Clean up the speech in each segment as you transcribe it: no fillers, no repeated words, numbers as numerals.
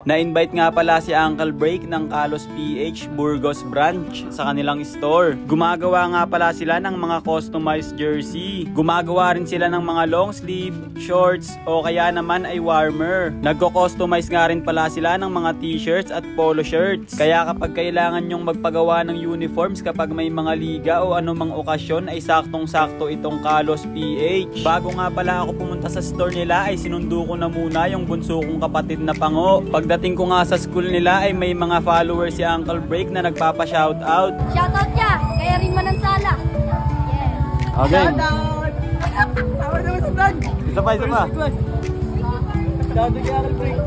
Na-invite nga pala si Uncle Break ng Kalos PH Burgos branch sa kanilang store. Gumagawa nga pala sila ng mga customized jersey. Gumagawa rin sila ng mga long sleeve, shorts o kaya naman ay warmer. Nagko-customize nga rin pala sila ng mga t-shirts at polo shirts. Kaya kapag kailangan nyong magpagawa ng uniforms kapag may mga liga o anumang okasyon ay saktong-sakto itong Kalos PH. Bago nga pala ako pumunta sa store nila ay sinundo ko na muna yung bunso kong kapatid na Pango. Pagdating ko nga sa school nila ay may mga followers si Uncle Break na nagpapa-shoutout. Shoutout niya kay Rima ng Sala. Yes. Okay. Shoutout. Tawa naman sa vlog. Isa pa. Shoutout kay Uncle Break.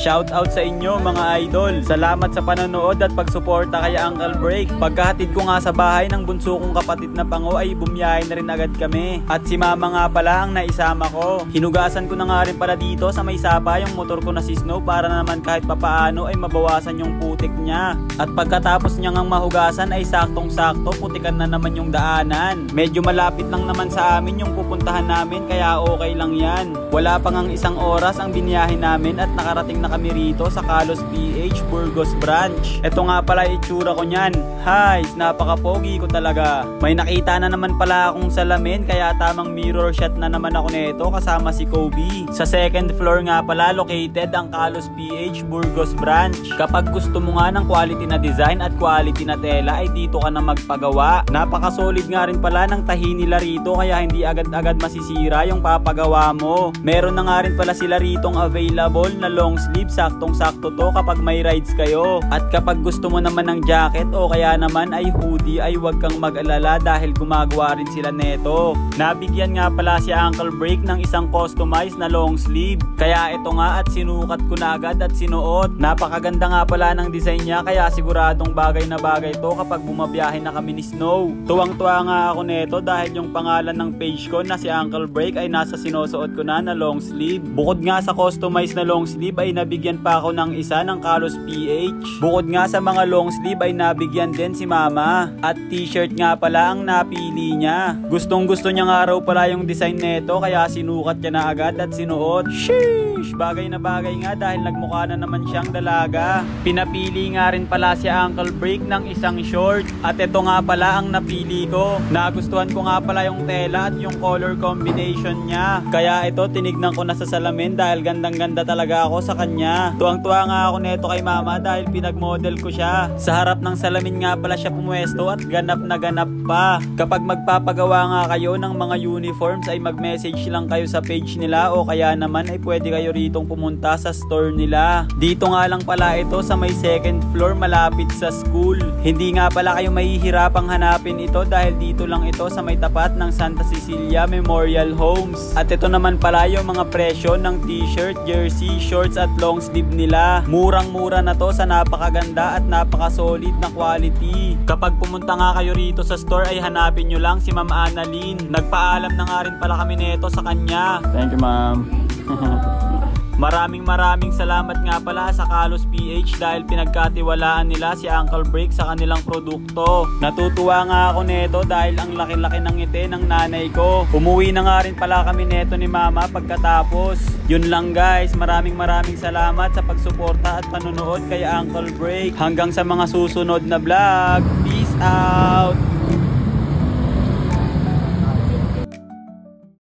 Shoutout sa inyo mga idol. Salamat sa panonood at pagsuporta kay Uncle Break. Pagkahatid ko nga sa bahay ng bunso kong kapatid na Pango ay bumiyahe na rin agad kami. At si mama nga pala ang naisama ko. Hinugasan ko na nga rin pala dito sa may sapa yung motor ko na si Snow para naman kahit papaano ay mabawasan yung putik niya. At pagkatapos niya ngang mahugasan ay saktong-sakto putikan na naman yung daanan. Medyo malapit lang naman sa amin yung pupuntahan namin kaya okay lang yan. Wala pang ang isang oras ang biniyahe namin at nakarating na kami rito sa Kalos PH Burgos branch. Ito nga pala itsura ko niyan. Guys, napaka-pogi ko talaga. May nakita na naman pala akong salamin kaya tamang mirror shot na naman ako nito kasama si Kobe. Sa second floor nga pala located ang Kalos PH Burgos branch. Kapag gusto mo nga ng quality na design at quality na tela ay dito ka na magpagawa. Napaka-solid nga rin pala ng tahi nila rito kaya hindi agad-agad masisira yung papagawa mo. Meron na nga rin pala sila ritong available na long sleeve, saktong-sakto to kapag may rides kayo. At kapag gusto mo naman ng jacket o kaya naman ay hoodie ay huwag kang mag-alala dahil gumagawa rin sila neto. Nabigyan nga pala si Uncle Break ng isang customized na long sleeve. Kaya ito nga at sinukat ko na agad at sinuot. Napakaganda nga pala ng design niya kaya siguradong bagay na bagay to kapag bumabiyahe na kami ni Snow. Tuwang-tuwa nga ako neto dahil yung pangalan ng page ko na si Uncle Break ay nasa sinusuot ko na long sleeve. Bukod nga sa customized na long sleeve ay nabigyan pa ako ng isa ng Kalos PH. Bukod nga sa mga long sleeve ay nabigyan din si mama. At t-shirt nga pala ang napili niya. Gustong gusto niya nga raw pala yung design neto kaya sinukat niya na agad at sinuot. Sheesh! Bagay na bagay nga dahil nagmukha na naman siyang dalaga. Pinapili nga rin pala si Uncle Break ng isang short. At ito nga pala ang napili ko. Nagustuhan ko nga pala yung tela at yung color combination niya. Kaya ito tinignan ko na sa salamin dahil gandang-ganda talaga ako sa kanya. Tuwang-tuwa nga ako neto kay mama dahil pinag-model ko siya. Sa harap ng salamin nga pala siya pumuesto at ganap na ganap pa. Kapag magpapagawa nga kayo ng mga uniforms ay mag-message lang kayo sa page nila o kaya naman ay pwede kayo ritong pumunta sa store nila. Dito nga lang pala ito sa may second floor malapit sa school. Hindi nga pala kayo mahihirapang hanapin ito dahil dito lang ito sa may tapat ng Santa Cecilia Memorial Homes. At ito naman pala yung mga presyo ng t-shirt, jersey, shorts at long sleeve nila. Murang-mura na to sa napakaganda at napaka-solid na quality. Kapag pumunta nga kayo rito sa store ay hanapin nyo lang si Ma'am Annalyn. Nagpaalam na nga rin pala kami neto sa kanya. Thank you, ma'am. Maraming salamat nga pala sa Kalos PH dahil pinagkatiwalaan nila si Uncle Break sa kanilang produkto. Natutuwa nga ako neto dahil ang laki-laki ng ngiti ng nanay ko. Umuwi na nga rin pala kami neto ni mama pagkatapos. Yun lang guys, maraming salamat sa pagsuporta at panunood kay Uncle Break. Hanggang sa mga susunod na vlog. Peace out!